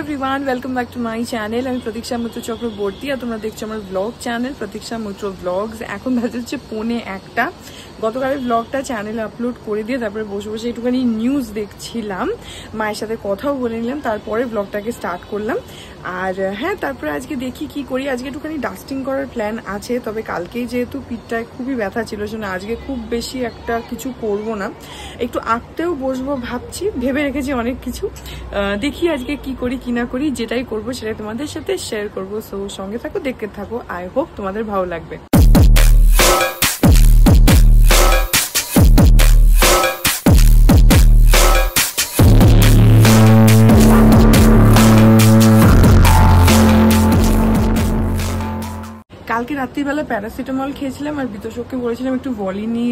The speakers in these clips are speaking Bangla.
Everyone, welcome back to my channel. আমি প্রতীক্ষা মিত্র চক্রবর্তী আর তোমরা দেখছো আমার ব্লগ চ্যানেল প্রতীক্ষা মিত্র ব্লগস। এখন বাজে হচ্ছে 1:45। গতকালের ব্লগটা চ্যানেলে আপলোড করে দিয়ে তারপরে বসে বসে একটুখানি নিউজ দেখছিলাম, মায়ের সাথে কথাও বলে নিলাম, তারপরে ব্লগটাকে স্টার্ট করলাম। আর হ্যাঁ, তারপরে আজকে দেখি কি করি। আজকে একটুখানি ডাস্টিং করার প্ল্যান আছে, তবে কালকেই যেহেতু পিঠটায় খুবই ব্যথা ছিল সেজন্য আজকে খুব বেশি একটা কিছু করব না, একটু আঁকতেও বসবো ভাবছি, ভেবে রেখেছি অনেক কিছু। দেখি আজকে কি করি কি না করি, যেটাই করবো সেটাই তোমাদের সাথে শেয়ার করবো। সো সঙ্গে থাকো, দেখতে থাকো, আই হোপ তোমাদের ভালো লাগবে। কালকে রাত্রিবেলা প্যারাসিটামল খেয়েছিলাম আর বিতোষককে বলেছিলাম একটু ভলিনি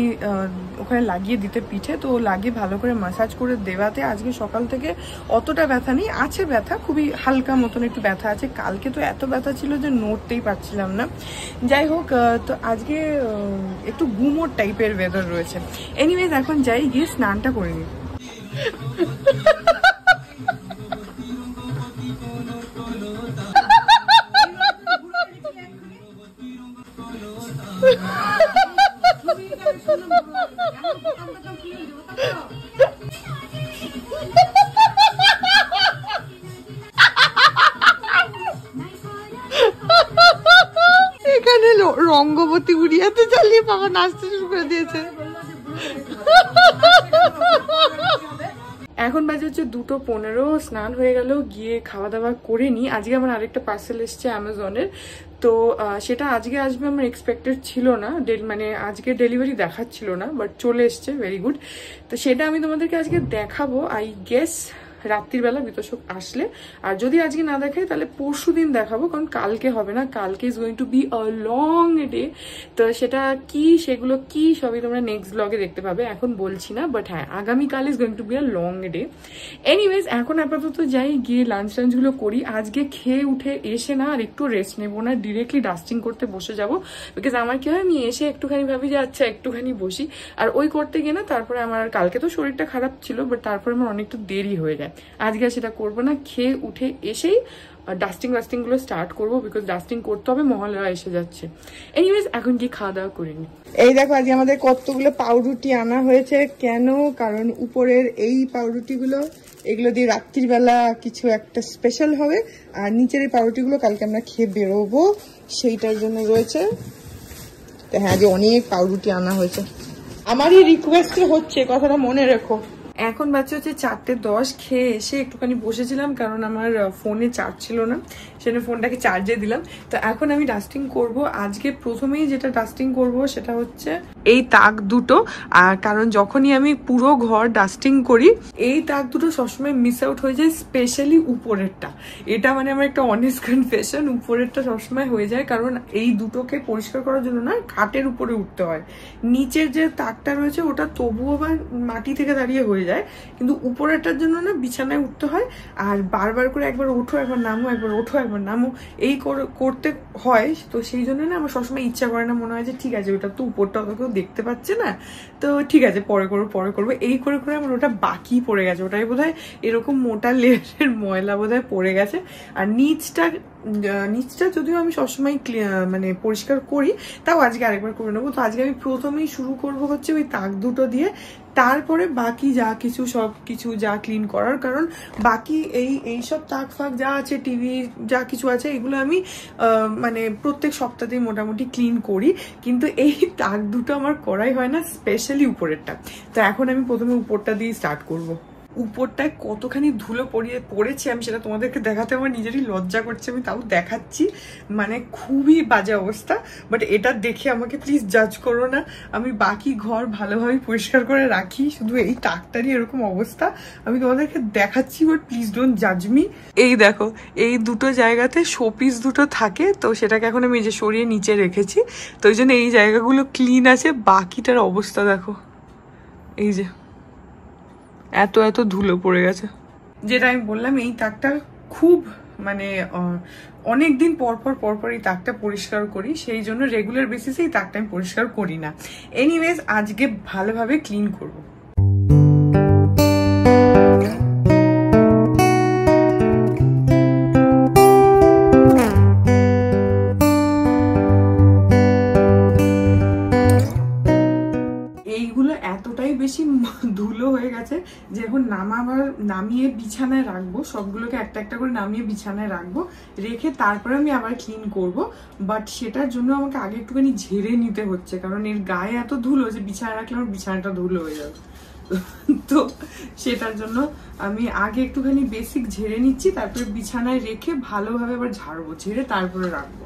ওখানে লাগিয়ে দিতে পিঠে, তো লাগিয়ে ভালো করে ম্যাসাজ করে দেওয়াতে আজকে সকাল থেকে অতটা ব্যথা নেই, আছে ব্যথা খুবই হালকা মতন একটু ব্যথা আছে। কালকে তো এত ব্যথা ছিল যে নড়তেই পারছিলাম না। যাই হোক, তো আজকে একটু গুমোট টাইপের ওয়েদার রয়েছে। এনিওয়েজ এখন যাই, গিয়ে স্নানটা করে নিই। এখানে রঙ্গবতী উড়িয়াতে চালিয়ে বাবা নাচতে শুরু করে দিয়েছে। এখন বাজে হচ্ছে 2:15। স্নান হয়ে গেল, গিয়ে খাওয়া দাওয়া করে নি। আজকে আমার আরেকটা পার্সেল এসছে অ্যামাজনের, তো সেটা আজকে আসবে আমার এক্সপেক্টেড ছিল না, মানে আজকে ডেলিভারি দেখাচ্ছিল না, বাট চলে এসছে, ভেরি গুড। তো সেটা আমি তোমাদেরকে আজকে দেখাবো আই গেস রাত্রিবেলা বিতোষক আসলে, আর যদি আজকে না দেখাই তাহলে পরশু দিন দেখাবো, কারণ কালকে হবে না, কালকে is going to be a long day. তো সেটা কি, সেগুলো কি সবই তোমরা নেক্সট ব্লগে দেখতে পাবে, এখন বলছি না, বাট হ্যাঁ আগামীকাল is going to be a long day. Anyways এখন আপাতত যাই, গিয়ে লাঞ্চগুলো করি। আজকে খেয়ে উঠে এসে না আর একটু রেস্ট নেবো না, ডিরেক্টলি ডাস্টিং করতে বসে যাবো। বিকজ আমার কি হয়, আমি এসে একটুখানি ভাবি যে আচ্ছা একটুখানি বসি, আর ওই করতে গিয়ে না তারপরে আমার কালকে তো শরীরটা খারাপ ছিল, বাট তারপরে আমার অনেকটা দেরি হয়ে যায়। আজকে সেটা করবো না, খেয়ে উঠে এসেই ডাস্টিং গুলো স্টার্ট করবো, বিকজ ডাস্টিং করতে হবে, মহালয়া এসে যাচ্ছে। এনিওয়েজ এখন কি খাওয়া দাওয়া করিনি। এই দেখো আজকে আমাদের কতগুলো পাউরুটি আনা হয়েছে। কেন? কারণ উপরের এই পাউরুটিগুলো, এগুলো দিয়ে রাত্রিবেলা কিছু একটা স্পেশাল হবে, আর নিচের এই পাউরুটিগুলো কালকে আমরা খেয়ে বেরোবো, সেইটার জন্য রয়েছে। তো হ্যাঁ, যে অনেক পাউরুটি আনা হয়েছে। আমারই রিকোয়েস্টে হচ্ছে, কথাটা মনে রেখো। এখন বাচ্চা হচ্ছে 4:10। খেয়ে এসে একটুখানি বসেছিলাম, কারণ আমার ফোনে চার্জ ছিল না, সেটা ফোনটাকে চার্জে দিলাম। তো এখন আমি ডাস্টিং করব। আজকে প্রথমেই যেটা ডাস্টিং করব সেটা হচ্ছে এই তাক দুটো। আর কারণ যখনই আমি পুরো ঘর ডাস্টিং করি, এই তাক দুটো সবসময় মিস আউট হয়ে যায়, স্পেশালি উপরেরটা। এটা মানে আমার একটা অনেস্ট কনফেশন, উপরেরটা সবসময় হয়ে যায়, কারণ এই দুটোকে পরিষ্কার করার জন্য না খাটের উপরে উঠতে হয়। নিচের যে তাকটা রয়েছে ওটা তবুও বা মাটি থেকে দাঁড়িয়ে হয়ে যায়, কিন্তু উপরেরটার জন্য না বিছানায় উঠতে হয়, আর বারবার করে একবার ওঠো একবার নামো, একবার ওঠো একবার নামো, এই করতে হয়। তো সেই জন্য না আমার সবসময় ইচ্ছা করে না, মনে হয় যে ঠিক আছে ওটা তো উপরটা তো কেউ দেখতে পাচ্ছে না, তো ঠিক আছে পরে করবো, এই করে করে আমার ওটা বাকি পড়ে গেছে। ওটাই বোধহয় এরকম মোটা লেয়ারের ময়লা বোধহয় পড়ে গেছে। আর নিচটা যদিও আমি সবসময় মানে পরিষ্কার করি, তাও আজকে আরেকবার করে নেবো। তো আজকে আমি প্রথমেই শুরু করবো হচ্ছে ওই তাক দুটো দিয়ে, তারপরে বাকি যা কিছু সব কিছু যা ক্লিন করার। কারণ বাকি এইসব তাক ফাক যা আছে, টিভি যা কিছু আছে, এগুলো আমি মানে প্রত্যেক সপ্তাহতেই মোটামুটি ক্লিন করি, কিন্তু এই তাক দুটো আমার করাই হয় না, স্পেশালি উপরেরটা। তো এখন আমি প্রথমে উপরটা দিয়ে স্টার্ট করবো। উপরটায় কতখানি ধুলো পড়েছে আমি সেটা তোমাদেরকে দেখাতে আমার নিজেরই লজ্জা করছে, আমি তাও দেখাচ্ছি, মানে খুবই বাজে অবস্থা। বাট এটা দেখে আমাকে প্লিজ জাজ করো না, আমি বাকি ঘর ভালোভাবে পরিষ্কার করে রাখি, শুধু এই তাকটারই এরকম অবস্থা। আমি তোমাদেরকে দেখাচ্ছি, বাট প্লিজ ডোন্ট জাজ মি। এই দেখো, এই দুটো জায়গাতে শোপিস দুটো থাকে, তো সেটাকে এখন আমি এই যে সরিয়ে নিচে রেখেছি, তো ওই জন্য এই জায়গাগুলো ক্লিন আছে। বাকিটার অবস্থা দেখো, এই যে এত ধুলো পড়ে গেছে। যেটা আমি বললাম, এই তাকটা খুব মানে অনেকদিন পরপর এই তাকটা পরিষ্কার করি, সেই জন্য রেগুলার বেসিসে এই তাকটা আমি পরিষ্কার করি না। এনিওয়েজ আজকে ভালোভাবে ক্লিন করবো। এইগুলো এতটাই বেশি ধুলো হয়ে গেছে যে এখন নামিয়ে বিছানায় রাখবো, সবগুলোকে একটা একটা করে নামিয়ে বিছানায় রাখবো, রেখে তারপরে আমি আবার ক্লিন করব। বাট সেটার জন্য আমাকে আগে একটুখানি ঝেড়ে নিতে হচ্ছে, কারণ এর গায়ে এত ধুলো যে বিছানায় রাখলে আমার বিছানাটা ধুলো হয়ে যাবে। তো সেটার জন্য আমি আগে একটুখানি বেসিক ঝেড়ে নিচ্ছি, তারপরে বিছানায় রেখে ভালোভাবে আবার ঝাড়বো, ঝেড়ে তারপরে রাখবো।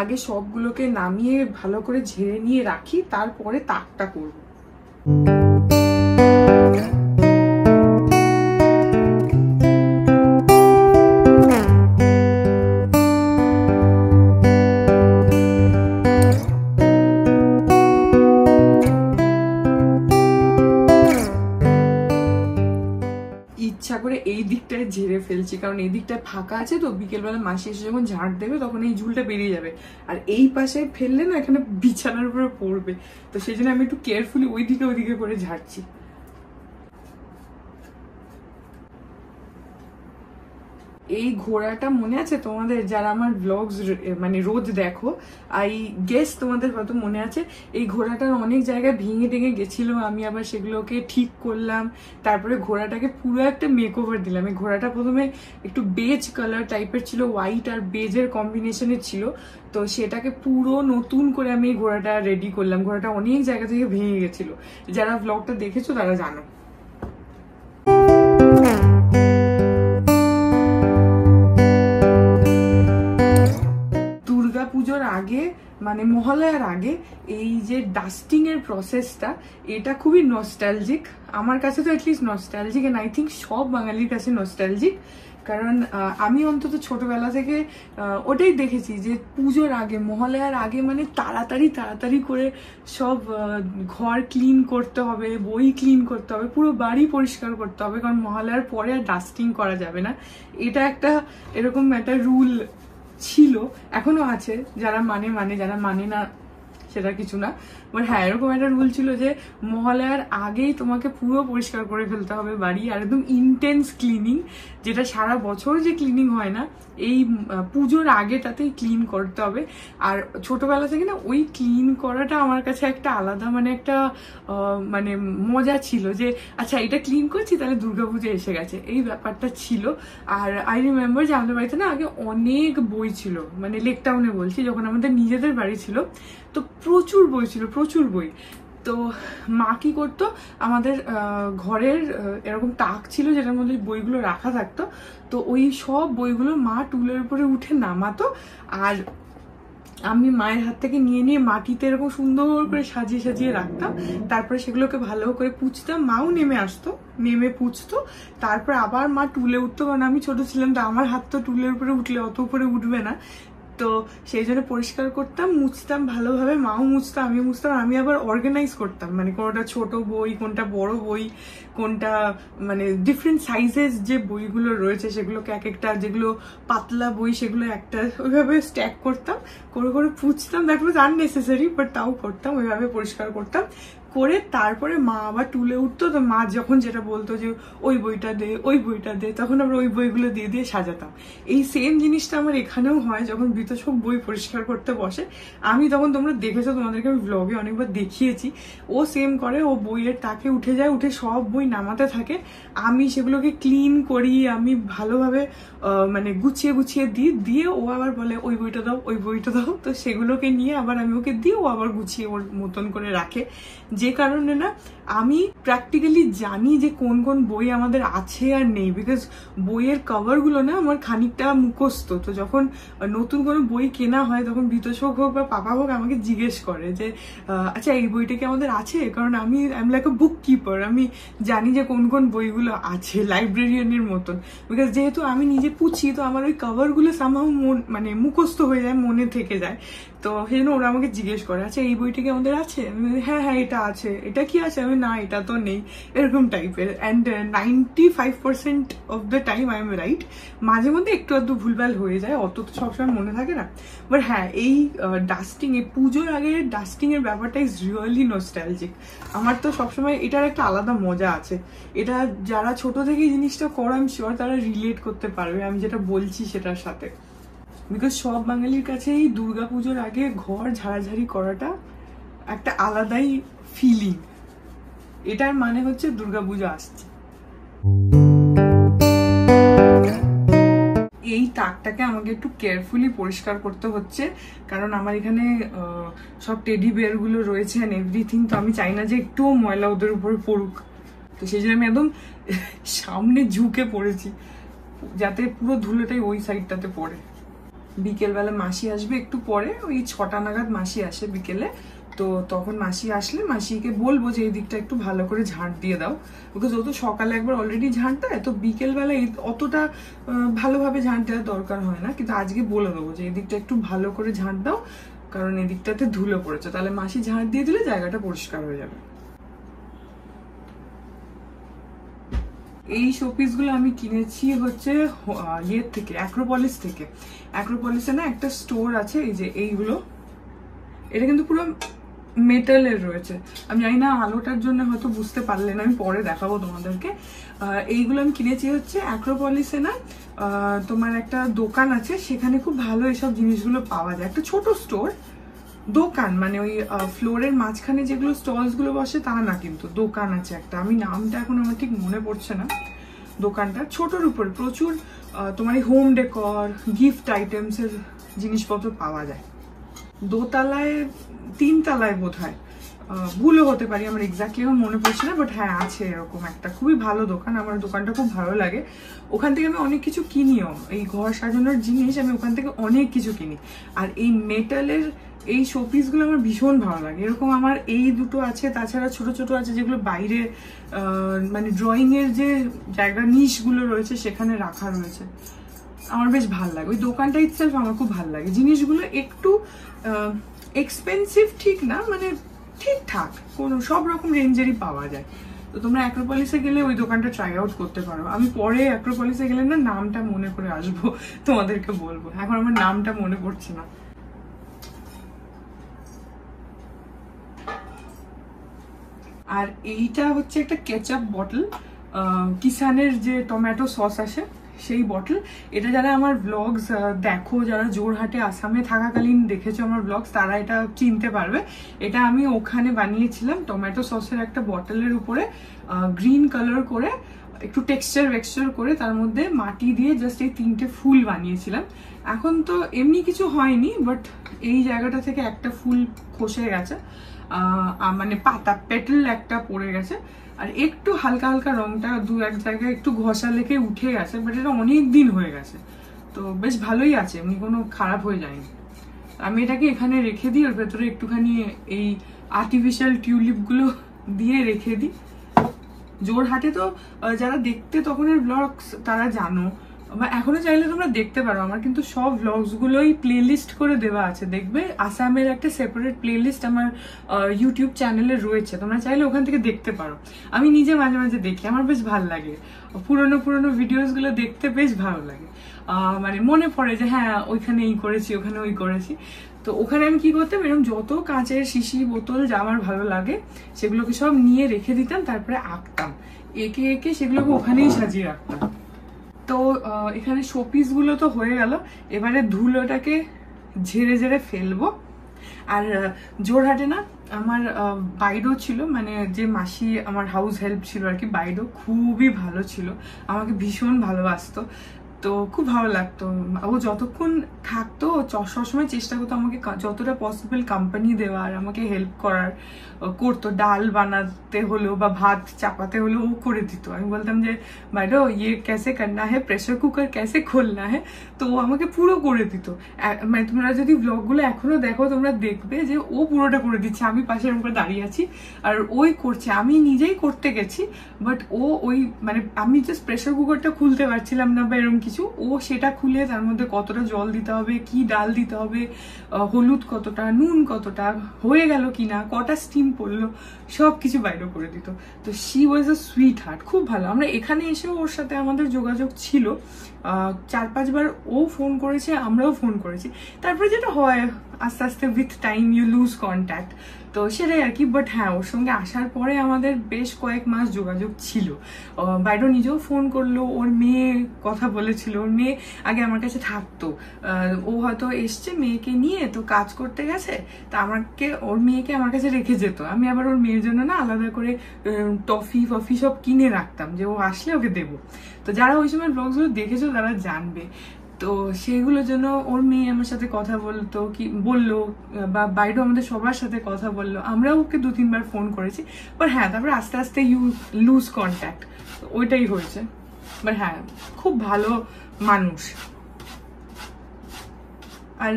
আগে সবগুলোকে নামিয়ে ভালো করে ঝেড়ে নিয়ে রাখি, তারপরে তাকটা করবো। ইচ্ছা করে এই দিকটায় ঝেড়ে ফেলছি, কারণ এই দিকটায় ফাঁকা আছে, তো বিকেলবেলা মাসি এসে যখন ঝাড় দেবে তখন এই ঝুলটা বেরিয়ে যাবে, আর এই পাশে ফেললে না এখানে বিছানার উপরে পড়বে, তো সেই জন্য আমি একটু কেয়ারফুলি ওইদিকে করে ঝাড়ছি। এই ঘোড়াটা মনে আছে তোমাদের, যারা আমার ব্লগস মানে রোজ দেখো, আই গেস তোমাদের হয়তো মনে আছে, এই ঘোড়াটার অনেক জায়গায় ভেঙে টেঙে গেছিল, আমি আবার সেগুলোকে ঠিক করলাম, তারপরে ঘোড়াটাকে পুরো একটা মেকওভার দিলাম। এই ঘোড়াটা প্রথমে একটু বেজ কালার টাইপের ছিল, হোয়াইট আর বেজের কম্বিনেশনের ছিল, তো সেটাকে পুরো নতুন করে আমি এই ঘোড়াটা রেডি করলাম। ঘোড়াটা অনেক জায়গা থেকে ভেঙে গেছিল, যারা ব্লগটা দেখেছো তারা জানো। পুজোর আগে মানে মহালয়ার আগে এই যে ডাস্টিং এর প্রসেসটা, এটা খুবই নস্টালজিক, আমার কাছে তো at least nostalgic, and I think সব বাঙালির কাছে নস্টালজিক, কারণ আমি অন্তত ছোটবেলা থেকে ওটাই দেখেছি যে পুজোর আগে মহালয়ার আগে মানে তাড়াতাড়ি করে সব ঘর ক্লিন করতে হবে, বই ক্লিন করতে হবে, পুরো বাড়ি পরিষ্কার করতে হবে, কারণ মহালয়ার পরে আর ডাস্টিং করা যাবে না। এটা একটা এরকম একটা রুল ছিল, এখনো আছে, যারা মানে যারা মানে না সেটা কিছু না, বাট হ্যাঁ এরকম একটা রুল ছিল যে মহালয়ার আগেই তোমাকে পুরো পরিষ্কার করে ফেলতে হবে বাড়ি, আর একদম ইন্টেন্স ক্লিনিং, যেটা সারা বছর যে ক্লিনিং হয় না, এই পুজোর আগেটাতেই ক্লিন করতে হবে। আর ছোটবেলা থেকে না ওই ক্লিন করাটা আমার কাছে একটা আলাদা মানে একটা মানে মজা ছিল, যে আচ্ছা এটা ক্লিন করছি তাহলে দুর্গাপুজো এসে গেছে, এই ব্যাপারটা ছিল। আর আই রিমেম্বার যে আমাদের বাড়িতে না আগে অনেক বই ছিল, মানে লেক টাউনে বলছি, যখন আমাদের নিজেদের বাড়ি ছিল তো প্রচুর বই ছিল, প্রচুর বই। তো মা কি করতো, আমাদের ঘরের এরকম তাক ছিল যেটার মধ্যে বইগুলো রাখা থাকতো, তো ওই সব বইগুলো মা টুলের উপরে উঠে নামাতো, আর আমি মায়ের হাত থেকে নিয়ে মাটিতে এরকম সুন্দর করে সাজিয়ে রাখতাম, তারপরে সেগুলোকে ভালো করে পুছতাম, মাও নেমে আসতো, নেমে পুছতো, তারপর আবার মা টুলে উঠতো, কারণ আমি ছোট ছিলাম তো আমার হাত তো টুলের উপরে উঠলে অত উপরে উঠবে না, তো সেই জন্য পরিষ্কার করতাম, মুছতাম ভালোভাবে, মাও মুছতাম, আমিও মুছতাম, আমি আবার অর্গানাইজ করতাম, মানে কোনটা ছোট বই, কোনটা বড় বই, কোনটা মানে ডিফারেন্ট সাইজেস যে বইগুলো রয়েছে সেগুলোকে এক একটা, যেগুলো পাতলা বই সেগুলো একটা, ওইভাবে স্ট্যাক করতাম, করে পুছতাম, দ্যাট ওয়াজ আননেসেসারি বাট তাও করতাম, ওইভাবে পরিষ্কার করতাম করে তারপরে মা আবার টুলে উঠতো, তো মা যখন যেটা বলতো যে ওই বইটা দে, তখন আমরা ওই বইগুলো দিয়ে সাজাতাম। এই সেম জিনিসটা আমার এখানেও হয়, যখন বিতোষক বই পরিষ্কার করতে বসে, আমি তখন, তোমরা দেখেছো, তোমাদেরকে আমি ব্লগে অনেকবার দেখিয়েছি, ও সেম করে, ও বইয়ের তাকে উঠে যায়, উঠে সব বই নামাতে থাকে, আমি সেগুলোকে ক্লিন করি, আমি ভালোভাবে মানে গুছিয়ে দিয়ে ও আবার বলে ওই বইটা দাও, তো সেগুলোকে নিয়ে আবার আমি ওকে দিয়ে, ও আবার গুছিয়ে ওর মতন করে রাখে, যে কারণে না আমি প্র্যাকটিক্যালি জানি যে কোন কোন বই আমাদের আছে আর নেই, বিকজ বইয়ের কভারগুলো না আমার খানিকটা মুখস্থ, তো যখন নতুন কোনো বই কেনা হয় তখন বিতোষক হোক বা পাপা হোক আমাকে জিজ্ঞেস করে যে আচ্ছা এই বইটা কি আমাদের আছে, কারণ I am like a book keeper, আমি জানি যে কোন কোন বইগুলো আছে, লাইব্রেরিয়ানের মতন, বিকজ যেহেতু আমি নিজে পুছি, তো আমার ওই কভারগুলো সামহাও মানে মুখস্থ হয়ে যায়, মনে থেকে যায়, তো সেই জন্য ওরা আমাকে জিজ্ঞেস করে আচ্ছা এই বইটা কি আমাদের আছে, হ্যাঁ এটা আছে, এটা কি আছে, আমি না এটা তো নেই, এরকম টাইপের। And 95% of the time I am right. মাঝে মধ্যে একটু আধটু ভুলভাল হয়ে যায়, অত তো সবসময় মনে থাকে না। বাট হ্যাঁ, এই ডাস্টিং, এই পুজোর আগে ডাস্টিং এর ব্যাপারটা ইজ রিয়েলি নস্টালজিক। আমার তো সবসময় এটার একটা আলাদা মজা আছে। এটা যারা ছোট থেকে জিনিসটা করে আমি শিওর তারা রিলেট করতে পারবে আমি যেটা বলছি সেটার সাথে। বিকজ সব বাঙালির কাছে এই দুর্গাপুজোর আগে ঘর ঝাড়াঝাড়ি করাটা একটা আলাদাই ফিলিং। এটার মানে হচ্ছে দুর্গাপুজো আসছে। এই তাকটাকে আমাকে একটু কেয়ারফুলি পরিষ্কার করতে হচ্ছে, কারণ আমার এখানে সব টেডি বিয়ার গুলো রয়েছে এন্ড এভরিথিং। তো আমি চাই না যে একটুও ময়লা ওদের উপরে পড়ুক, তো সেই জন্য আমি একদম সামনে ঝুঁকে পড়েছি যাতে পুরো ধুলোটাই ওই সাইডটাতে পড়ে। বিকেলবেলা মাসি আসবে একটু পরে, ওই 6টা নাগাদ মাসি আসে বিকেলে। তো তখন মাসি আসলে মাসিকে বলবো যে এই দিকটা একটু ভালো করে ঝাঁট দিয়ে দাও, বিকজ ও তো সকালে একবার অলরেডি ঝাঁট দেয়, তো বিকেলবেলা অতটা ভালোভাবে ঝাঁট দেওয়ার দরকার হয় না। কিন্তু আজকে বলে দেবো যে এই দিকটা একটু ভালো করে ঝাঁট দাও, কারণ এই দিকটাতে ধুলো পড়েছে। তাহলে মাসি ঝাঁট দিয়ে দিলে জায়গাটা পরিষ্কার হয়ে যাবে। এই শোপিস গুলো আমি কিনেছি হচ্ছে ইয়ের থেকে, অ্যাক্রোপলিস থেকে। অ্যাক্রোপলিসে না একটা স্টোর আছে, এই যে এইগুলো, এটা কিন্তু পুরো মেটালের রয়েছে। আমি জানি না আলোটার জন্য হয়তো বুঝতে পারলে না, আমি পরে দেখাবো তোমাদেরকে। এইগুলো আমি কিনেছি হচ্ছে অ্যাক্রোপলিসে না, তোমার একটা দোকান আছে, সেখানে খুব ভালো এসব জিনিসগুলো পাওয়া যায়। একটা ছোট স্টোর, দোকান মানে ওই ফ্লোরের মাঝখানে যেগুলো স্টলস গুলো বসে তা না, কিন্তু দোকান আছে একটা, আমি নামটা এখন আমার ঠিক মনে পড়ছে না। দোকানটা ছোটর উপর প্রচুর তোমার হোম ডেকর, গিফট আইটেমস এর জিনিসপত্র পাওয়া যায়। দোতলায় 3 তলায় বোধ হয়, ভুলও হতে পারি, আমার এক্স্যাক্টলি আমার মনে পড়ছে না, বাট হ্যাঁ আছে এরকম একটা। খুবই ভালো দোকান, আমার দোকানটা খুব ভালো লাগে। ওখান থেকে আমি অনেক কিছু কিনিও, এই ঘর সাজানোর জিনিস আমি ওখান থেকে অনেক কিছু কিনি। আর এই মেটালের এই শোপিস গুলো আমার ভীষণ ভালো লাগে। এরকম আমার এই দুটো আছে, তাছাড়া ছোট ছোট আছে যেগুলো বাইরে মানে ড্রয়িং এর যে জায়গা নিশ গুলো রয়েছে সেখানে রাখা রয়েছে, আমার বেশ ভালো লাগে। ওই দোকানটা ইটসেলফ আমার খুব ভালো লাগে। জিনিসগুলো একটু এক্সপেন্সিভ ঠিক না, মানে ঠিকঠাক, কোনো সব রকম রেঞ্জেরই পাওয়া যায়। তো তোমরা অ্যাক্রোপলিসে গেলে ওই দোকানটা ট্রাই আউট করতে পারো। আমি পরে অ্যাক্রোপলিসে গেলে না নামটা মনে করে আসবো, তোমাদেরকে বলবো, এখন আমার নামটা মনে পড়ছে না। আর এইটা হচ্ছে একটা কেচাপ বটল, কিষানের যে টমেটো সস আসে সেই বটল। এটা যারা আমার ব্লগস দেখো, যারা জোরহাটে আসামে থাকাকালীন দেখেছো আমার ব্লগস, তারা এটা চিনতে পারবে। এটা আমি ওখানে বানিয়েছিলাম টমেটো সসের একটা বটলের উপরে গ্রিন কালার করে, একটু টেক্সচার করে, তার মধ্যে মাটি দিয়ে জাস্ট এই 3টে ফুল বানিয়েছিলাম। এখন তো এমনি কিছু হয়নি, বাট এই জায়গাটা থেকে একটা ফুল খসে গেছে, মানে পাতা পেটেল একটা পড়ে গেছে, আর একটু হালকা হালকা রংটা 2-1 জায়গায় একটু ঘষা লেগে উঠে গেছে, বাট এটা অনেক দিন হয়ে গেছে, তো বেশ ভালোই আছে, এমনি কোনো খারাপ হয়ে যায়নি। আমি এটাকে এখানে রেখে দিই, ওর ভেতরে একটুখানি এই আর্টিফিশিয়াল টিউলিপ গুলো দিয়ে রেখে দিই। জোরহাটে তো যারা দেখতে তখনের ব্লগস তারা জানো, বা এখনো চাইলে তোমরা দেখতে পারো। আমার কিন্তু সব ভ্লগস গুলোই প্লে লিস্ট করে দেওয়া আছে, দেখবে আসামের একটা সেপারেট প্লে লিস্ট আমার ইউটিউব চ্যানেলে রয়েছে, তোমরা চাইলে ওখান থেকে দেখতে পারো। আমি নিজে মাঝে মাঝে দেখি, আমার বেশ ভালো লাগে পুরোনো ভিডিওস গুলো দেখতে, বেশ ভালো লাগে। মানে মনে পড়ে যে হ্যাঁ ওইখানে এই করেছি, ওখানে ওই করেছি। তো ওখানে আমি কি করতাম, এরকম যত কাঁচের শিশি বোতল যা আমার ভালো লাগে সেগুলোকে সব নিয়ে রেখে দিতাম, তারপরে আঁকতাম, একে একে সেগুলোকে ওখানেই সাজিয়ে রাখতাম। তো এখানে শোপিস গুলো তো হয়ে গেল, এবারে ধুলোটাকে ঝেড়ে ঝেড়ে ফেলবো। আর জোরহাটে না আমার বাইডো ছিল, মানে যে মাসি আমার হাউস হেল্প ছিল আর কি, বাইডো খুবই ভালো ছিল, আমাকে ভীষণ ভালোবাসতো, তো খুব ভালো লাগতো। ও যতক্ষণ থাকতো সবসময় চেষ্টা করতো আমাকে যতটা পসিবল কোম্পানি দেওয়ার, আমাকে হেল্প করার, করতো। ডাল বানাতে হলো বা ভাত চাপাতে হলো ও করে দিত। আমি বলতাম যে বাইডো ইয়ে कैसे करना है, প্রেসার কুকার कैसे खोलना है, তো ও আমাকে পুরো করে দিত। মানে তোমরা যদি ব্লগগুলো এখনো দেখো তোমরা দেখবে যে ও পুরোটা করে দিচ্ছে, আমি পাশে এরকম করে দাঁড়িয়ে আছি আর ওই করছে। আমি নিজেই করতে গেছি, বাট ও ওই মানে আমি জাস্ট প্রেসার কুকারটা খুলতে পারছিলাম না বা এরকম কিছু, ও সেটা খুলে তার মধ্যে কতটা জল দিতে হবে, কি ডাল দিতে হবে, হলুদ কতটা, নুন কতটা, হয়ে গেল কিনা, কটা স্টিম পড়লো, সব কিছু বাইরে করে দিত। তো she was a sweet heart, খুব ভালো। আমরা এখানে এসেও ওর সাথে আমাদের যোগাযোগ ছিল, 4-5 বার ও ফোন করেছে, আমরাও ফোন করেছি। তারপরে যেটা হয় আস্তে আস্তে with time you lose contact, তো সেটাই আর কি। বাট হ্যাঁ, ওর সঙ্গে আসার পরে আমাদের বেশ কয়েক মাস যোগাযোগ ছিল। বাইরে নিজেও ফোন করলো, ওর মেয়ে কথা বলেছিল, ওর মেয়ে আগে আমার কাছে থাকতো, ও হয়তো এসছে মেয়েকে নিয়ে, তো কাজ করতে গেছে, তা ওর মেয়েকে আমার কাছে রেখে যেত। আমি আবার ওর মেয়ের জন্য না আলাদা করে টফি ফফি সব কিনে রাখতাম, যে ও আসলে ওকে দেবো। তো যারা ওই সময় ব্লগসগুলো দেখেছো তারা জানবে। তো সেগুলোর জন্য ওর মেয়ে আমার সাথে কথা বলতো, কি বললো, বা বাইরেও আমাদের সবার সাথে কথা বললো, আমরাও ওকে 2-3 বার ফোন করেছি। বাট হ্যাঁ, তারপরে আস্তে আস্তে ইউ লুজ কন্ট্যাক্ট, ওইটাই হয়েছে। বাট হ্যাঁ, খুব ভালো মানুষ। আর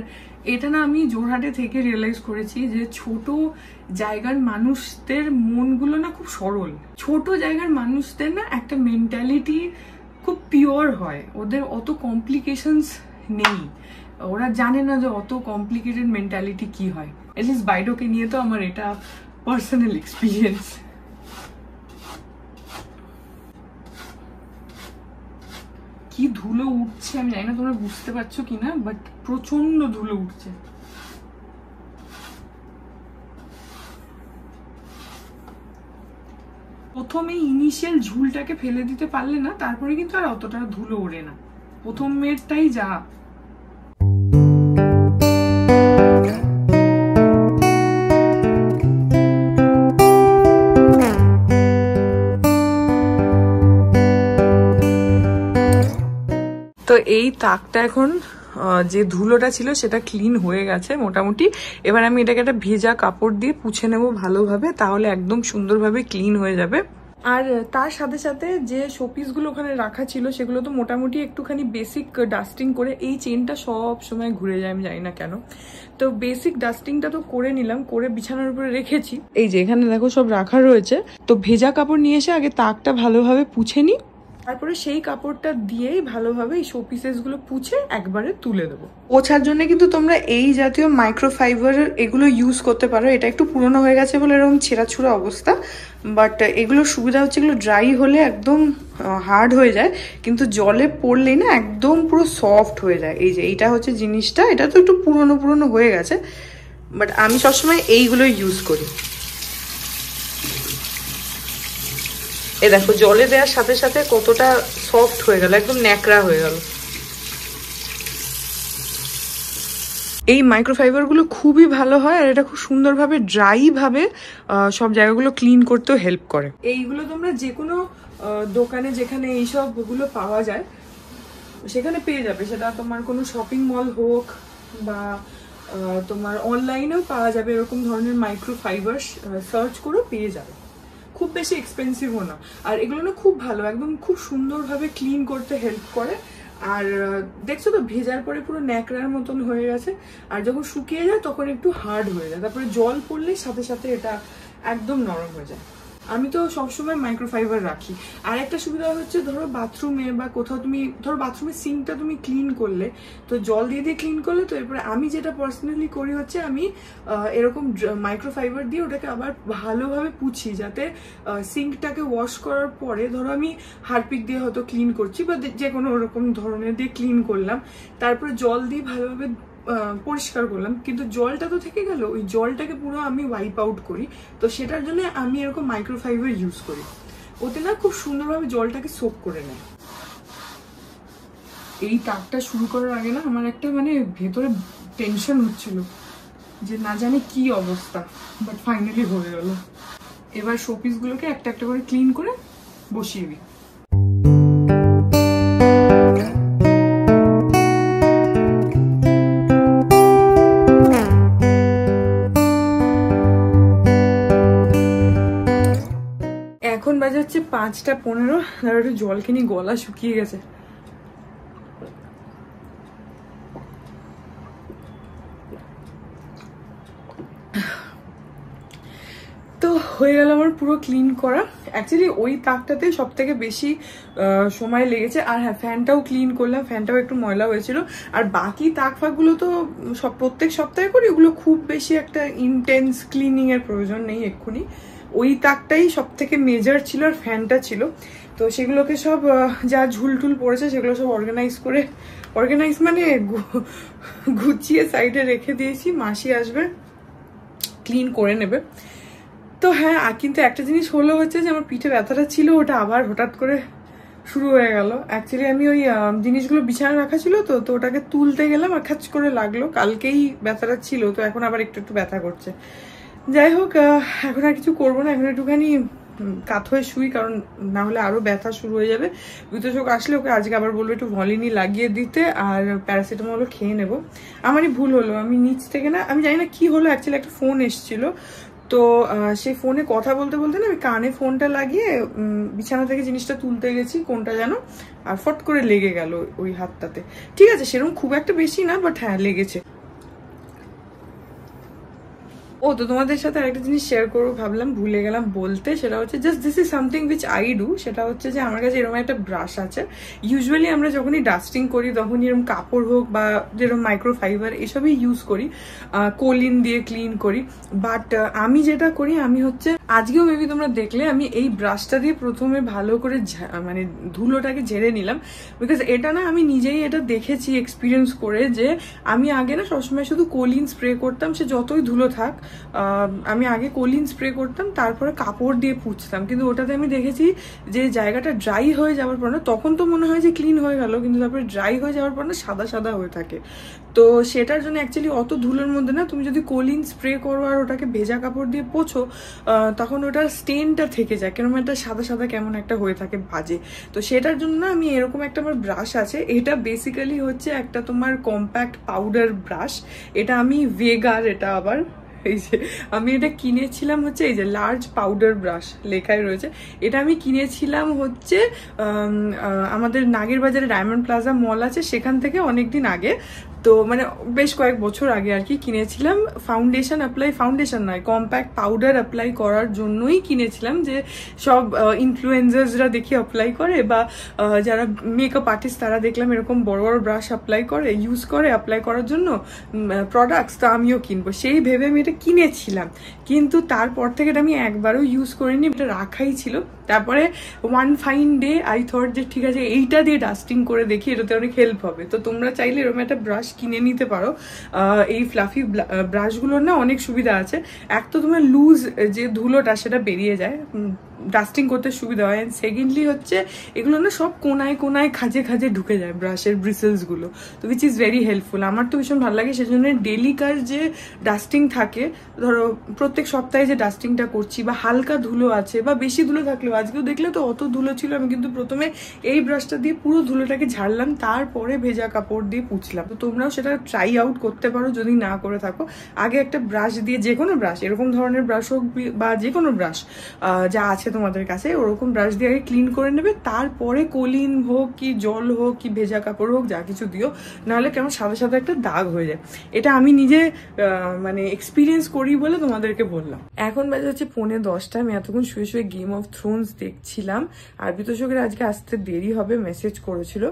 এটা না আমি জোরহাটে থেকে রিয়েলাইজ করেছি যে ছোট জায়গার মানুষদের মনগুলো না খুব সরল। ছোট জায়গার মানুষদের না একটা মেন্টালিটি খুব পিওর হয়, ওদের অত কমপ্লিকেশনস নেই, ওরা জানে না যে অত কমপ্লিকেটেড মেন্টালিটি কি হয়। এটলিস্ট বাইডোকে নিয়ে তো আমার এটা পার্সোনাল এক্সপিরিয়েন্স। কি ধুলো উঠছে আমি জানি না তোমরা বুঝতে পারছো কিনা, বাট প্রচন্ড ধুলো উঠছে। প্রথমে ইনিশিয়াল ঝুলটাকে ফেলে দিতে পারলে না, তারপরে কিন্তু আর অতটা ধুলো ওড়ে না। প্রথম মেয়েরটাই যা। তো এই তাকটা এখন যে ধুলোটা ছিল সেটা ক্লিন হয়ে গেছে মোটামুটি। এবার আমি এটাকে একটা ভেজা কাপড় দিয়ে পুছে নেবো ভালোভাবে, তাহলে একদম সুন্দরভাবে ক্লিন হয়ে যাবে। আর তার সাথে সাথে যে শোপিসগুলো ওখানে রাখা ছিল সেগুলো তো মোটামুটি একটুখানি বেসিক ডাস্টিং করে, এই চেনটা সব সময় ঘুরে যায় আমি জানি না কেন, তো বেসিক ডাস্টিংটা তো করে নিলাম, করে বিছানার উপরে রেখেছি। এই যে এখানে দেখো সব রাখা রয়েছে। তো ভেজা কাপড় নিয়ে এসে আগে তাকটা ভালোভাবে পুছে নিই, তারপরে সেই কাপড়টা দিয়েই ভালোভাবে এই শোপিসেস গুলো পুছে একবারে তুলে দেবো। পোছার জন্য কিন্তু তোমরা এই জাতীয় মাইক্রোফাইবার এগুলো ইউজ করতে পারো। এটা একটু পুরনো হয়ে গেছে বলে এরকম ছেঁড়াছুড়া অবস্থা, বাট এগুলোর সুবিধা হচ্ছে এগুলো ড্রাই হলে একদম হার্ড হয়ে যায়, কিন্তু জলে পড়লেই না একদম পুরো সফট হয়ে যায়। এই যে এইটা হচ্ছে জিনিসটা, এটা তো একটু পুরনো পুরনো হয়ে গেছে, বাট আমি সবসময় এইগুলো ইউজ করি। এ দেখো জলে দেওয়ার সাথে সাথে কতটা সফট হয়ে গেল, একদম ন্যাকড়া হয়ে গেল। এই মাইক্রোফাইবার গুলো খুবই ভালো হয়, আর এটা খুব সুন্দরভাবে ড্রাই ভাবে সব জায়গাগুলো ক্লিন করতেও হেল্প করে। এইগুলো তোমরা যে কোনো দোকানে যেখানে এইসব গুলো পাওয়া যায় সেখানে পেয়ে যাবে, সেটা তোমার কোনো শপিং মল হোক বা তোমার অনলাইনেও পাওয়া যাবে। এরকম ধরনের মাইক্রোফাইবার সার্চ করেও পেয়ে যাবে, খুব বেশি এক্সপেন্সিভও না। আর এগুলো না খুব ভালো, একদম খুব সুন্দরভাবে ক্লিন করতে হেল্প করে। আর দেখছো তো ভেজার পরে পুরো ন্যাকড়ার মতন হয়ে গেছে, আর যখন শুকিয়ে যায় তখন একটু হার্ড হয়ে যায়, তারপরে জল পড়লেই সাথে সাথে এটা একদম নরম হয়ে যায়। আমি তো সবসময় মাইক্রোফাইবার রাখি। আর একটা সুবিধা হচ্ছে, ধরো বাথরুমে বা কোথাও তুমি ধরো বাথরুমের সিঙ্কটা তুমি ক্লিন করলে, তো জল দিয়ে দিয়ে ক্লিন করলে, তো এরপরে আমি যেটা পার্সোনালি করি হচ্ছে আমি এরকম মাইক্রোফাইবার দিয়ে ওটাকে আবার ভালোভাবে পুছি, যাতে সিঙ্কটাকে ওয়াশ করার পরে ধরো আমি হারপিক দিয়ে হয়তো ক্লিন করছি বা যে কোনো ওরকম ধরনের দিয়ে ক্লিন করলাম, তারপরে জল দিয়ে ভালোভাবে পরিষ্কার করলাম, কিন্তু জলটা তো থেকে গেল, ওই জলটাকে পুরো আমি ওয়াইপ আউট করি। তো সেটার জন্য আমি এরকম মাইক্রোফাইবার ইউজ করি, ওতে না খুব সুন্দরভাবে জলটাকে সোক করে নেয়। এই তাকটা শুরু করার আগে না আমার একটা মানে ভেতরে টেনশন হচ্ছিল যে না জানি কি অবস্থা, বাট ফাইনালি হয়ে গেল। এবার শোপিস গুলোকে একটা একটা করে ক্লিন করে বসিয়ে দিই। এখন বাজে হচ্ছে 5:15, আর একটু জল কিনি, গলা শুকিয়ে গেছে। তো হয়ে গেল আমার পুরো ক্লিন করা। অ্যাকচুয়ালি ওই তাকটাতে সব থেকে বেশি সময় লেগেছে। আর হ্যাঁ, ফ্যানটাও ক্লিন করলাম, ফ্যানটাও একটু ময়লা হয়েছিল। আর বাকি তাক ফাকগুলো তো প্রত্যেক সপ্তাহে করি, ওগুলো খুব বেশি একটা ইন্টেন্স ক্লিনিং এর প্রয়োজন নেই এক্ষুনি। ওই তাকটাই সব থেকে মেজর ছিল আর ফ্যানটা ছিল। তো সেগুলোকে সব যা ঝুলটুল পড়েছে সেগুলো সব অর্গানাইজ মানে গুছিয়ে সাইডে রেখে দিয়েছি। মাসি আসবে, ক্লিন করে নেবে। তো হ্যাঁ, কিন্তু একটা জিনিস হলো হচ্ছে যে আমার পিঠে ব্যথাটা ছিল, ওটা আবার হঠাৎ করে শুরু হয়ে গেল। অ্যাকচুয়ালি আমি ওই জিনিসগুলো বিছানা রাখা ছিল তো ওটাকে তুলতে গেলাম আর খাচ করে লাগলো। কালকেই ব্যথাটা ছিল, তো এখন আবার একটু ব্যথা করছে। যাই হোক, এখন আর কিছু করবো না, এখন একটুখানি কাত হয়ে শুই, কারণ না হলে আরো ব্যথা শুরু হয়ে যাবে। বিতোষক আসলে ওকে আজকে আবার বলবো একটু ভলিনি লাগিয়ে দিতে, আর প্যারাসিটামলও খেয়ে নেবো। আমারই ভুল হলো, আমি নিচ থেকে না, আমি জানি না কি হলো, অ্যাকচুয়ালি একটা ফোন এসেছিল, তো সেই ফোনে কথা বলতে বলতে না আমি কানে ফোনটা লাগিয়ে বিছানা থেকে জিনিসটা তুলতে গেছি, কোনটা যেন, আর ফট করে লেগে গেল ওই হাতটাতে। ঠিক আছে, সেরকম খুব একটা বেশি না, বাট হ্যাঁ লেগেছে। তো তোমাদের সাথে আরেকটা জিনিস শেয়ার করবো ভাবলাম, ভুলে গেলাম বলতে। সেটা হচ্ছে just this is something which I do. সেটা হচ্ছে যে আমার কাছে এরকম একটা ব্রাশ আছে। ইউজুয়ালি আমরা যখনই ডাস্টিং করি তখনই এরকম কাপড় হোক বা যেরকম মাইক্রোফাইবার এসবই ইউজ করি, কোলিন দিয়ে ক্লিন করি। বাট আমি যেটা করি, আমি হচ্ছে আজকেও মেবি তোমরা দেখলে আমি এই ব্রাশটা দিয়ে প্রথমে ভালো করে মানে ধুলোটাকে ঝেড়ে নিলাম। বিকজ এটা না আমি নিজেই এটা দেখেছি এক্সপিরিয়েন্স করে, যে আমি আগে না সবসময় শুধু কোলিন স্প্রে করতাম, সে যতই ধুলো থাক। আমি আগে কোলিন স্প্রে করতাম, তারপরে কাপড় দিয়ে পুছতাম, কিন্তু ওটাতে আমি দেখেছি যে জায়গাটা ড্রাই হয়ে যাওয়ার পর না, তখন তো মনে হয় যে ক্লিন হয়ে গেল, কিন্তু তারপরে ড্রাই হয়ে যাওয়ার পর না সাদা সাদা হয়ে থাকে। তো সেটার জন্য অ্যাকচুয়ালি অত ধুলোর মধ্যে না তুমি যদি কোলিন স্প্রে করো আর ওটাকে ভেজা কাপড় দিয়ে পোছো, তখন ওটার স্টেনটা থেকে যায়, কেরকম একটা সাদা সাদা কেমন একটা হয়ে থাকে বাজে। তো সেটার জন্য না আমি এরকম একটা আমার ব্রাশ আছে। এটা বেসিক্যালি হচ্ছে একটা তোমার কম্প্যাক্ট পাউডার ব্রাশ। এটা আমি ভেগার, এটা আবার এই যে আমি এটা কিনেছিলাম হচ্ছে এই যে লার্জ পাউডার ব্রাশ লেখাই রয়েছে। এটা আমি কিনেছিলাম হচ্ছে আমাদের নাগের বাজারে ডায়মন্ড প্লাজা মল আছে, সেখান থেকে অনেকদিন আগে। তো মানে বেশ কয়েক বছর আগে আর কি কিনেছিলাম। ফাউন্ডেশন নয়, কম্প্যাক্ট পাউডার অ্যাপ্লাই করার জন্যই কিনেছিলাম, যে সব ইনফ্লুয়েন্সার্সরা দেখি অ্যাপ্লাই করে, বা যারা মেকআপ আর্টিস্ট তারা দেখলাম এরকম বড় বড় ব্রাশ ইউজ করে অ্যাপ্লাই করার জন্য প্রোডাক্টস, তো আমিও কিনবো সেই ভেবে আমি এটা কিনেছিলাম। কিন্তু তারপর থেকে এটা আমি একবারও ইউজ করিনি, এটা রাখাই ছিল। তারপরে one fine day I thought যে ঠিক আছে এইটা দিয়ে ডাস্টিং করে দেখি, এটাতে অনেক হেল্প হবে। তো তোমরা চাইলে এরকম একটা ব্রাশ কিনে নিতে পারো। এই ফ্লাফি ব্রাশগুলোর না অনেক সুবিধা আছে। এক তো তোমার লুজ যে ধুলোটা সেটা বেরিয়ে যায়, ডাস্টিং করতে সুবিধা হয়। অ্যান্ড সেকেন্ডলি হচ্ছে এগুলো না সব কোনায় কোনায় খাজে খাজে ঢুকে যায় ব্রাশের ব্রিসেলস গুলো, তো উইচ ইজ ভেরি হেল্পফুল। আমার তো ভীষণ ভালো লাগে। সেজন্য ডেলিকার যে ডাস্টিং থাকে, ধরো প্রত্যেক সপ্তাহে যে ডাস্টিংটা করছি, বা হালকা ধুলো আছে বা বেশি ধুলো থাকলেও, আজকেও দেখলে তো অত ধুলো ছিল, আমি কিন্তু প্রথমে এই ব্রাশটা দিয়ে পুরো ধুলোটাকে ঝাড়লাম, তারপরে ভেজা কাপড় দিয়ে পুছলাম। তো তোমরাও সেটা ট্রাই আউট করতে পারো যদি না করে থাকো। আগে একটা ব্রাশ দিয়ে, যে কোনো ব্রাশ, এরকম ধরনের ব্রাশ হোক বা যে কোনো ব্রাশ যা আছে তোমাদের কাছে, ওরকম ব্রাশ দিয়ে আগে ক্লিন করে নেবে, তারপরে কোলিন হোক কি জল হোক কি ভেজা কাপড় হোক যা কিছু দিও, নাহলে কেমন সাদা সাদা একটা দাগ হয়ে যায়। এটা আমি নিজে মানে এক্সপিরিয়েন্স করি বলে তোমাদেরকে বললাম। এখন বাজে হচ্ছে 9:45। আমি এতক্ষণ শুয়ে শুয়ে গেম অফ থ্রোনস দেখছিলাম। আর বিতোষকের আজকে আসতে দেরি হবে, মেসেজ করেছিল।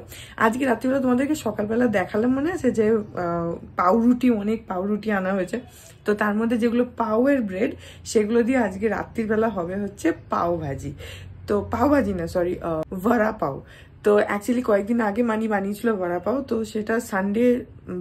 আজকে রাত্রিবেলা তোমাদেরকে সকালবেলা দেখালাম, মনে আছে যে অনেক পাউরুটি আনা হয়েছে। তো তার মধ্যে যেগুলো পাউয়ের ব্রেড, সেগুলো দিয়ে আজকে রাত্রিবেলা হবে হচ্ছে পাও ভাজি। তো পাও ভাজি না, সরি, ভাড়া পাও। তো অ্যাকচুয়ালি কয়েকদিন আগে মানি বানিয়েছিল ভাড়া পাও, তো সেটা সানডে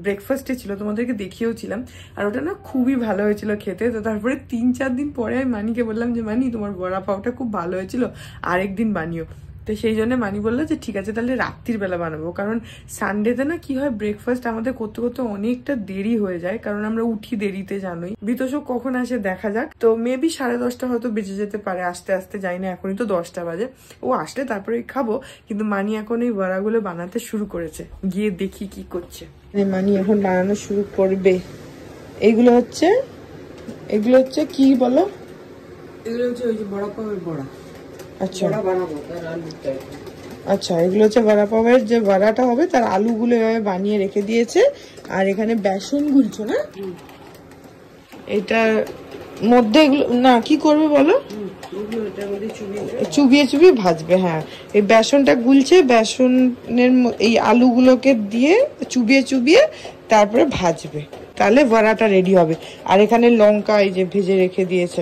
ব্রেকফাস্টে ছিল, তোমাদেরকে দেখিয়েওছিলাম। আর ওটা না খুবই ভালো হয়েছিল খেতে। তো তারপরে 3-4 দিন পরে আমি মানিকে বললাম যে মানি তোমার ভাড়া পাওটা খুব ভালো হয়েছিল, আরেকদিন বানিও। তো সেই জন্য মানি বললো যে ঠিক আছে তাহলে রাত্রির বেলা বানাবো, কারণ সানডেতে না কি হয় ব্রেকফাস্ট আমাদের করতে করতে অনেকটা দেরি হয়ে যায়, কারণ আমরা উঠি দেরিতে, জানোই। বিতোষক কখন আসে দেখা যাক। তো মেবি 10:30 হয়তো বেজে যেতে পারে আসতে আসতে, যাই না, এখনই তো 10টা বাজে। ও আসলে তারপরে খাবো, কিন্তু মানি এখন এই বড়াগুলো বানাতে শুরু করেছে, গিয়ে দেখি কি করছে। মানি এখন বানানো শুরু করবে। এগুলো হচ্ছে কি বলো? এগুলো হচ্ছে ওই যে বড়া পাওয়ের বড়া। আচ্ছা বানাবো তার আলু টাইপ। আচ্ছা, এগুলো হচ্ছে বড়া পাওয়ের যে বড়াটা হবে তার আলুগুলো এভাবে বানিয়ে রেখে দিয়েছে। আর এখানে বেসন গুলছো না, এটা মধ্যে এগুলো না কি করবে বলো, চুবিয়ে চুবিয়ে ভাজবে। হ্যাঁ, এই বেসনটা গুলছে, বেসনের এই আলুগুলোকে দিয়ে চুবিয়ে চুবিয়ে তারপরে ভাজবে, তাহলে বড়াটা রেডি হবে। আর এখানে লঙ্কা এই যে ভেজে রেখে দিয়েছে।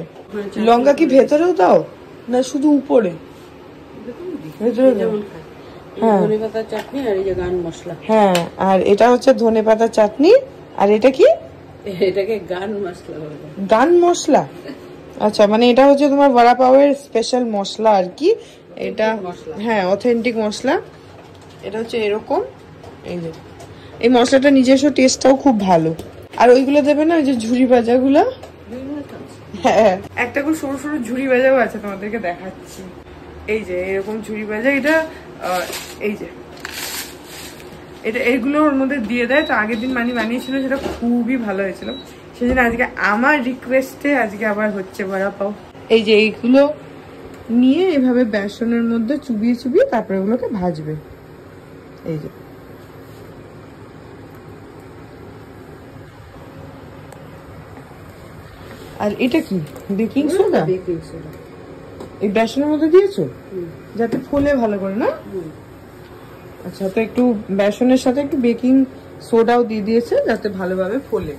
লঙ্কা কি ভেতরেও দাও না শুধু উপরে? ভেতরে দাও। হ্যাঁ, ধনেপাতা চাটনি আর এই যে গান মশলা। হ্যাঁ, আর এটা হচ্ছে ধনেপাতা চাটনি, আর এটা কি? এটাকে গান মশলা বলে। গান মশলা? আচ্ছা, মানে এটা হচ্ছে তোমার বড়া পাওয়ের স্পেশাল মশলা আর কি এটা। হ্যাঁ, অথেন্টিক মশলা। এটা হচ্ছে এরকম, এই যে এই মশলাটা নিজস্ব টেস্টটাও খুব ভালো। আর ওইগুলো দেবে না, ওই যে ঝুরি ভাজাগুলো। হ্যাঁ, একটা করে সরু সরু ঝুরি ভাজাও আছে, তোমাদেরকে দেখাচ্ছি। এই যে এরকম ঝুরি ভাজা, এটা এই যে এটা এইগুলো ওর মধ্যে দিয়ে দেয়। তো আগের দিন মানি বানিয়েছিল, সেটা খুবই ভালো হয়েছিল, সেই জন্য আজকে আমার রিকোয়েস্টে আজকে আবার হচ্ছে বড়া পাও। এই যে এইগুলো নিয়ে এভাবে বেসনের মধ্যে চুবিয়ে চুবিয়ে তারপরে ওগুলোকে ভাজবে। এই যে আর এটা কি বেকিং সোডা? বেকিং সোডা এই বেসনের মধ্যে দিয়েছো যাতে ফোলে ভালো করে, না? আচ্ছা, তো একটু বেসনের সাথে একটু বেকিং সোডাও দিয়ে দিয়েছে যাতে ভালোভাবে ফোলে।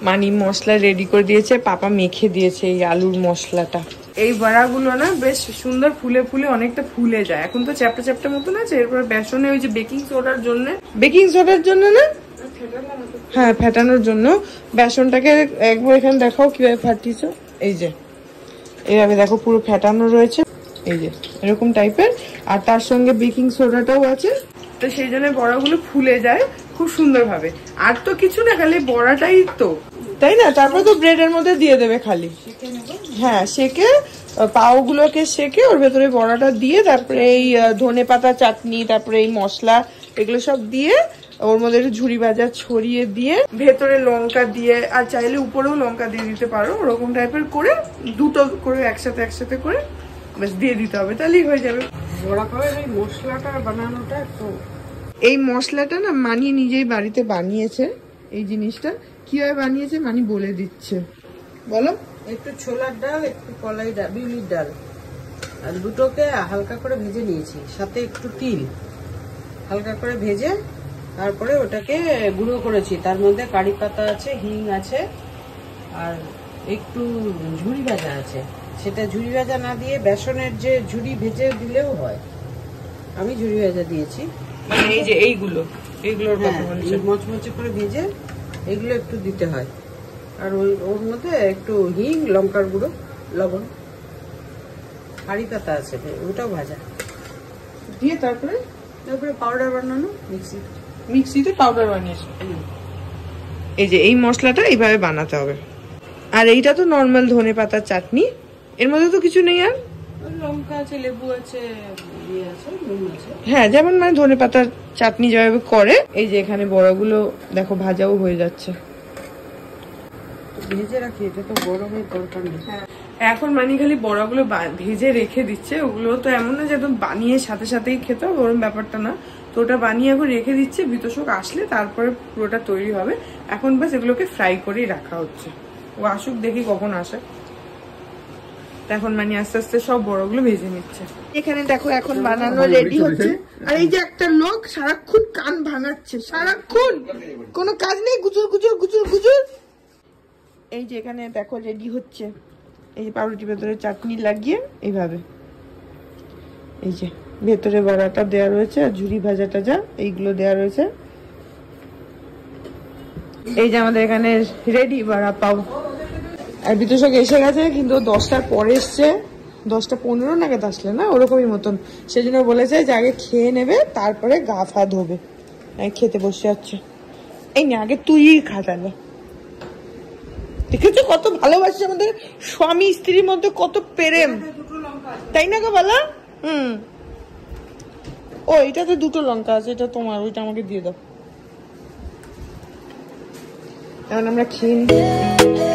মানি মশলা রেডি করে দিয়েছে, পাপা মেখে দিয়েছে এই আলুর মশলাটা। এই বড়াগুলো না বেশ সুন্দর ফুলে ফুলে অনেকটা ফুলে যায়। এখন তো চ্যাপটা চ্যাপটা মতন আছে, এরপর বেসনে ওই যে বেকিং সোডার জন্য না, হ্যাঁ ফেটানোর জন্য বেসনটাকে একবার এখানে দেখাও কিভাবে ফাটিয়েছো। এই যে এইভাবে দেখো পুরো ফেটানো রয়েছে, এই যে এরকম টাইপের। আর তার সঙ্গে বেকিং সোডাটাও আছে, তো সেই জন্য বড়াগুলো ফুলে যায় খুব সুন্দর ভাবে। আর তো কিছু না, খালি বড়াটাই তো, তাই না? তারপর তো ব্রেডের মধ্যে দিয়ে দেবে খালি। হ্যাঁ, সেকে পাওগুলোকে সেকে ওর ভেতরে বড়াটা দিয়ে তারপরে এই ধনেপাতা চাটনি, তারপরে এই মশলা, এগুলো সব দিয়ে ওর মধ্যে একটু ঝুরি ভাজা ছড়িয়ে দিয়ে ভেতরে লঙ্কা দিয়ে, আর চাইলে উপরেও লঙ্কা দিয়ে দিতে পারো, ওরকম টাইপের করে দুটো করে একসাথে করে বেশ দিয়ে দিতে হবে, তাহলেই হয়ে যাবে। বড়া পাওয়ের এই মশলাটা বানানোটা তো, এই মশলাটা না মানি নিজেই বাড়িতে বানিয়েছে। এই জিনিসটা কিভাবে বানিয়েছে মানি বলে দিচ্ছে, বলো। একটু ছোলার ডাল, একটু কলাই ডাল, বিউলির ডাল, আর দুটোকে হালকা করে ভেজে নিয়েছি, সাথে একটু তিল হালকা করে ভেজে তারপরে ওটাকে গুঁড়ো করেছি। তার মধ্যে কারি পাতা আছে, হিং আছে, আর একটু ঝুরি ভাজা আছে। সেটা ঝুরি ভাজা না দিয়ে বেসনের যে ঝুরি ভেজে দিলেও হয়, আমি ঝুরি ভাজা দিয়েছি। মানে এই যে এইগুলোর কথা বলছি, মচমচে করে ভেজে এগুলো একটু দিতে হয়। আর ওর মধ্যে একটু হিং, লঙ্কার গুঁড়ো, লবণ, কারি পাতা আছে ওটাও ভাজা দিয়ে তারপরে পাউডার বানানো, মিক্সিতে পাউডার বানিয়েছে। এই যে এই মশলাটা এইভাবে বানাতে হবে। আর এইটা তো নর্মাল ধনেপাতার চাটনি, এর মধ্যে তো কিছু নেই। আর লঙ্কা আছে, লেবু আছে, ইয়ে আছে, নুন আছে। হ্যাঁ, যেমন মানে ধনেপাতার চাটনি যেভাবে করে। এই যে এখানে বড়াগুলো দেখো ভাজাও হয়ে যাচ্ছে, ভেজে রাখি, এটা তো গরমের দরকার নেই। এখন মানে খালি বড়াগুলো ভেজে রেখে দিচ্ছে। ওগুলো তো এমন না যে একদম বানিয়ে সাথে সাথেই খেতে হবে, ওরকম ব্যাপারটা না। তো ওটা বানিয়ে এখন রেখে দিচ্ছে, বিতশক আসলে তারপরে পুরোটা তৈরি হবে। এখন বাস এগুলোকে ফ্রাই করেই রাখা হচ্ছে। ও আসুক, দেখি কখন আসে। এখন মানে আস্তে আস্তে সব বড়গুলো ভেজে নিচ্ছে। এখানে দেখো এখন বানানো রেডি হচ্ছে। আর এই যে একটা লোক সারাক্ষণ কান ভাঙাচ্ছে, সারাক্ষণ কোনো কাজ নেই, গুজুর গুজুর গুজুর গুজুর। এই যে এখানে দেখো রেডি হচ্ছে, এই যে পাউরুটি ভেতরে চাটনি লাগিয়ে এইভাবে, এই যে ভেতরে বড়াটা দেওয়া রয়েছে আর ঝুরি ভাজা টাজা এইগুলো দেওয়া রয়েছে। এই যে আমাদের এখানে রেডি বড়া পাও। আর বিতোষক এসে গেছে, কিন্তু 10টার পরে এসছে, 10:15 নাগাদ আসলে না, ওরকমই মতন। সেজন্য বলেছে যে আগে খেয়ে নেবে, তারপরে গা ফা ধোবে। খেতে বসে যাচ্ছে। এই না, আগে তুই খা তাহলে। দেখেছো কত ভালোবাসে আমাদের স্বামী স্ত্রীর মধ্যে, কত প্রেম, তাই না গো বলা? ও এটাতে দুটো লঙ্কা আছে, এটা তোমার, ওইটা আমাকে দিয়ে দাও। এখন আমরা খেয়ে নিই।